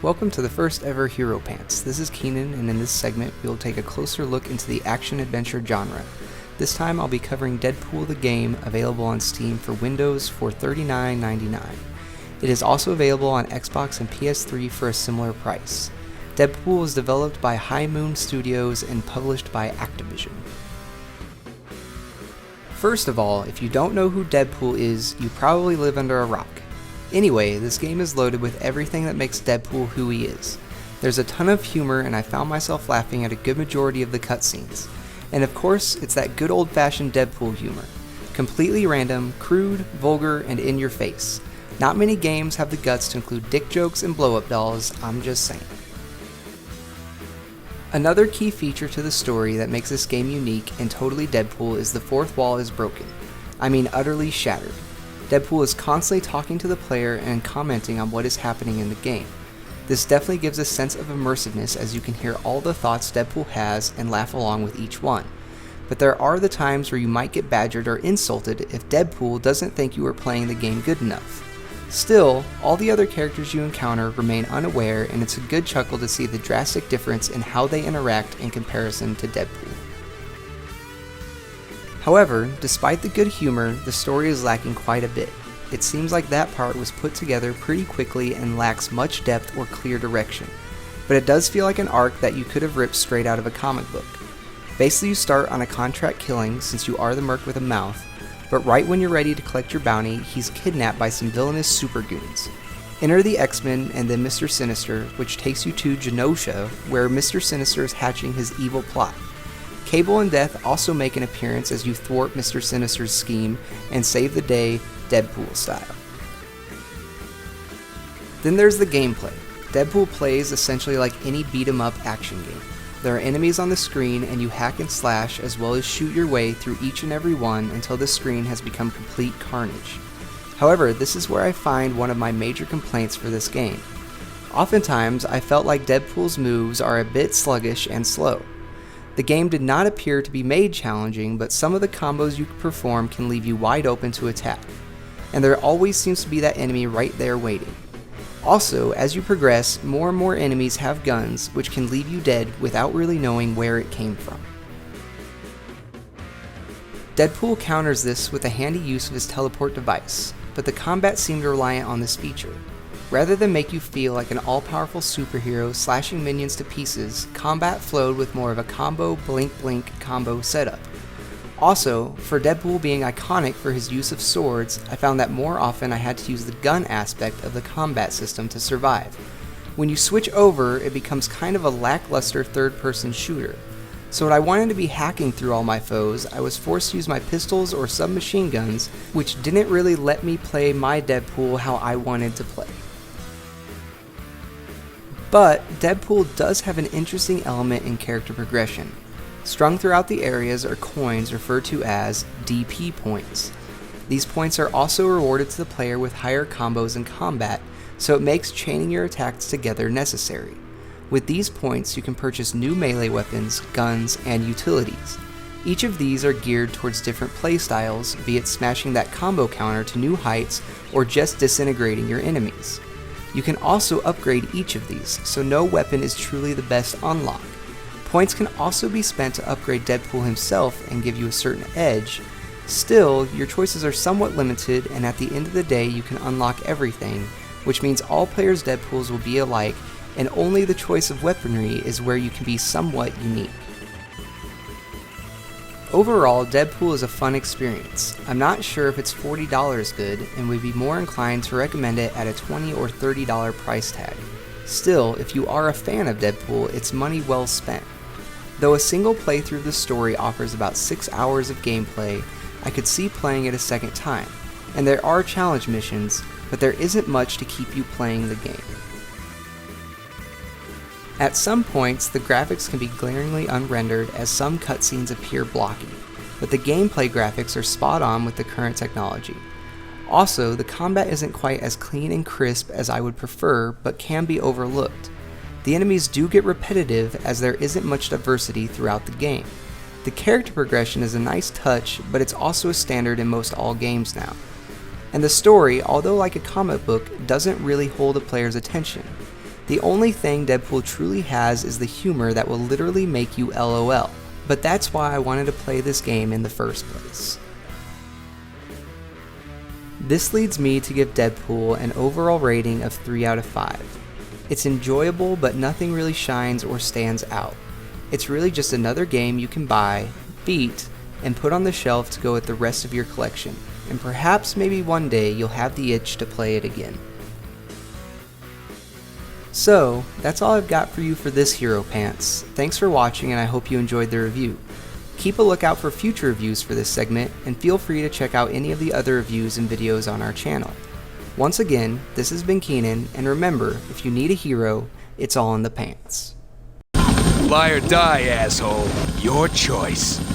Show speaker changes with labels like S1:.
S1: Welcome to the first ever HeroPants. This is Keenan, and in this segment we will take a closer look into the action-adventure genre. This time I'll be covering Deadpool the game, available on Steam for Windows for $39.99. It is also available on Xbox and PS3 for a similar price. Deadpool was developed by High Moon Studios and published by Activision. First of all, if you don't know who Deadpool is, you probably live under a rock. Anyway, this game is loaded with everything that makes Deadpool who he is. There's a ton of humor, and I found myself laughing at a good majority of the cutscenes. And of course, it's that good old-fashioned Deadpool humor. Completely random, crude, vulgar, and in your face. Not many games have the guts to include dick jokes and blow-up dolls, I'm just saying. Another key feature to the story that makes this game unique and totally Deadpool is the fourth wall is broken. I mean utterly shattered. Deadpool is constantly talking to the player and commenting on what is happening in the game. This definitely gives a sense of immersiveness, as you can hear all the thoughts Deadpool has and laugh along with each one. But there are the times where you might get badgered or insulted if Deadpool doesn't think you are playing the game good enough. Still, all the other characters you encounter remain unaware, and it's a good chuckle to see the drastic difference in how they interact in comparison to Deadpool. However, despite the good humor, the story is lacking quite a bit. It seems like that part was put together pretty quickly and lacks much depth or clear direction. But it does feel like an arc that you could have ripped straight out of a comic book. Basically, you start on a contract killing, since you are the merc with a mouth, but right when you're ready to collect your bounty, he's kidnapped by some villainous super goons. Enter the X-Men and then Mr. Sinister, which takes you to Genosha, where Mr. Sinister is hatching his evil plot. Cable and Death also make an appearance as you thwart Mr. Sinister's scheme and save the day Deadpool style. Then there's the gameplay. Deadpool plays essentially like any beat-em-up action game. There are enemies on the screen, and you hack and slash as well as shoot your way through each and every one until the screen has become complete carnage. However, this is where I find one of my major complaints for this game. Oftentimes, I felt like Deadpool's moves are a bit sluggish and slow. The game did not appear to be made challenging, but some of the combos you can perform can leave you wide open to attack. And there always seems to be that enemy right there waiting. Also, as you progress, more and more enemies have guns, which can leave you dead without really knowing where it came from. Deadpool counters this with a handy use of his teleport device, but the combat seemed reliant on this feature. Rather than make you feel like an all-powerful superhero slashing minions to pieces, combat flowed with more of a combo blink-blink combo setup. Also, for Deadpool being iconic for his use of swords, I found that more often I had to use the gun aspect of the combat system to survive. When you switch over, it becomes kind of a lackluster third-person shooter. So when I wanted to be hacking through all my foes, I was forced to use my pistols or submachine guns, which didn't really let me play my Deadpool how I wanted to play. But Deadpool does have an interesting element in character progression. Strung throughout the areas are coins referred to as DP points. These points are also rewarded to the player with higher combos in combat, so it makes chaining your attacks together necessary. With these points, you can purchase new melee weapons, guns, and utilities. Each of these are geared towards different playstyles, be it smashing that combo counter to new heights or just disintegrating your enemies. You can also upgrade each of these, so no weapon is truly the best unlock. Points can also be spent to upgrade Deadpool himself and give you a certain edge. Still, your choices are somewhat limited, and at the end of the day you can unlock everything, which means all players' Deadpools will be alike, and only the choice of weaponry is where you can be somewhat unique. Overall, Deadpool is a fun experience. I'm not sure if it's $40 good, and would be more inclined to recommend it at a $20 or $30 price tag. Still, if you are a fan of Deadpool, it's money well spent. Though a single playthrough of the story offers about 6 hours of gameplay, I could see playing it a second time, and there are challenge missions, but there isn't much to keep you playing the game. At some points, the graphics can be glaringly unrendered as some cutscenes appear blocky, but the gameplay graphics are spot on with the current technology. Also, the combat isn't quite as clean and crisp as I would prefer, but can be overlooked. The enemies do get repetitive as there isn't much diversity throughout the game. The character progression is a nice touch, but it's also a standard in most all games now. And the story, although like a comic book, doesn't really hold a player's attention. The only thing Deadpool truly has is the humor that will literally make you LOL, but that's why I wanted to play this game in the first place. This leads me to give Deadpool an overall rating of 3 out of 5. It's enjoyable, but nothing really shines or stands out. It's really just another game you can buy, beat, and put on the shelf to go with the rest of your collection, and perhaps maybe one day you'll have the itch to play it again. So, that's all I've got for you for this HeroPants. Thanks for watching, and I hope you enjoyed the review. Keep a lookout for future reviews for this segment, and feel free to check out any of the other reviews and videos on our channel. Once again, this has been Keenan, and remember, if you need a hero, it's all in the pants.
S2: Fly or die, asshole. Your choice.